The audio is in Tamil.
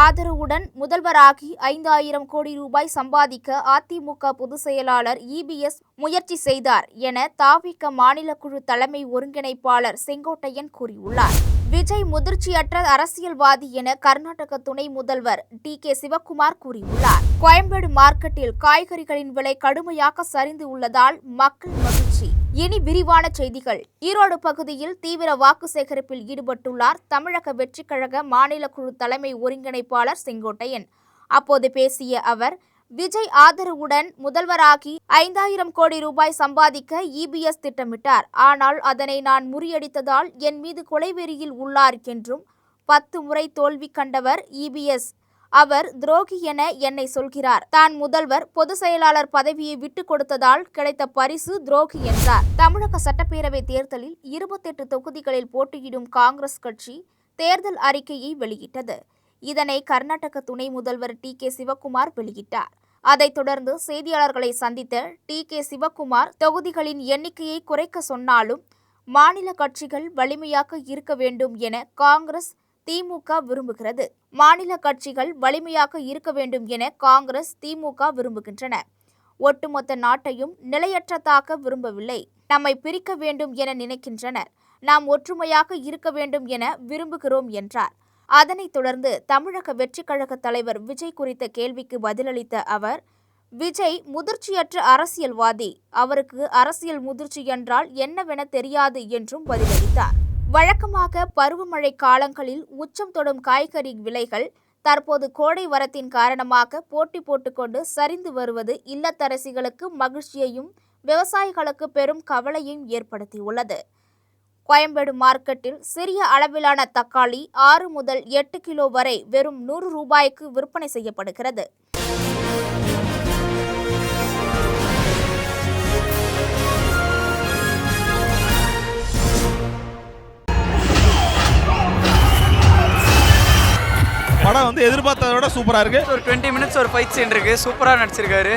ஆதரவுடன் முதல்வராகி 5,000 கோடி ரூபாய் சம்பாதிக்க அதிமுக பொதுச் செயலாளர் EBS முயற்சி செய்தார் என தவிக மாநில குழு தலைமை ஒருங்கிணைப்பாளர் செங்கோட்டையன் கூறியுள்ளார். விஜய் முதிர்ச்சியற்ற அரசியல்வாதி என கர்நாடக துணை முதல்வர் DK சிவக்குமார் கூறியுள்ளார். கோயம்பேடு மார்க்கெட்டில் காய்கறிகளின் விலை கடுமையாக சரிந்து உள்ளதால் மக்கள் மகிழ்ச்சி. இனி விரிவான செய்திகள். ஈரோடு பகுதியில் தீவிர வாக்கு சேகரிப்பில் ஈடுபட்டுள்ளார் தமிழக வெற்றிக் கழக மாநில குழு தலைமை ஒருங்கிணைப்பாளர் செங்கோட்டையன். அப்போது பேசிய அவர், விஜய் ஆதரவுடன் முதல்வராகி 5,000 கோடி ரூபாய் சம்பாதிக்க EBS திட்டமிட்டார். ஆனால் அதனை நான் முறியடித்ததால் என் மீது கொலைவெறியில் உள்ளார் என்றும், 10 முறை தோல்வி கண்டவர் EBS. அவர் துரோகி என என்னை சொல்கிறார். தான் முதல்வர் பொதுச் செயலாளர் பதவியை விட்டுக் கொடுத்ததால் கிடைத்த பரிசு துரோகி என்றார். தமிழக சட்டப்பேரவை தேர்தலில் 28 தொகுதிகளில் போட்டியிடும் காங்கிரஸ் கட்சி தேர்தல் அறிக்கையை வெளியிட்டது. இதனை கர்நாடக துணை முதல்வர் DK சிவக்குமார் வெளியிட்டார். அதைத் தொடர்ந்து செய்தியாளர்களை சந்தித்த DK சிவக்குமார், தொகுதிகளின் எண்ணிக்கையை குறைக்க சொன்னாலும் மாநில கட்சிகள் வலிமையாக இருக்க வேண்டும் என காங்கிரஸ் திமுக விரும்புகிறது. மாநில கட்சிகள் வலிமையாக இருக்க வேண்டும் என காங்கிரஸ் திமுக விரும்புகின்றன. ஒட்டுமொத்த நாட்டையும் நிலையற்றதாக்க விரும்பவில்லை. நம்மை பிரிக்க வேண்டும் என நினைக்கின்றனர். நாம் ஒற்றுமையாக இருக்க வேண்டும் என விரும்புகிறோம் என்றார். அதனைத் தொடர்ந்து தமிழக வெற்றிக் கழக தலைவர் விஜய் குறித்த கேள்விக்கு பதிலளித்த அவர், விஜய் முதிர்ச்சியற்ற அரசியல்வாதி. அவருக்கு அரசியல் முதிர்ச்சி என்றால் என்னவென தெரியாது என்றும் பதிலளித்தார். வழக்கமாக பருவமழை காலங்களில் உச்சம் தொடும் காய்கறி விலைகள் தற்போது கோடை வரத்தின் காரணமாக போட்டி போட்டுக்கொண்டு சரிந்து வருவது இல்லத்தரசிகளுக்கு மகிழ்ச்சியையும் விவசாயிகளுக்கு பெரும் கவலையையும் ஏற்படுத்தியுள்ளது. கோயம்பேடு மார்க்கெட்டில் சிறிய அளவிலான தக்காளி 6 முதல் 8 கிலோ வரை வெறும் 100 ரூபாய்க்கு விற்பனை செய்யப்படுகிறது. படம் எதிர்பார்த்ததை விட சூப்பரா இருக்கு. ஒரு 20 மினிட்ஸ் ஒரு ஃபைட் சீன் இருக்கு. சூப்பரா நடிச்சிருக்காரு.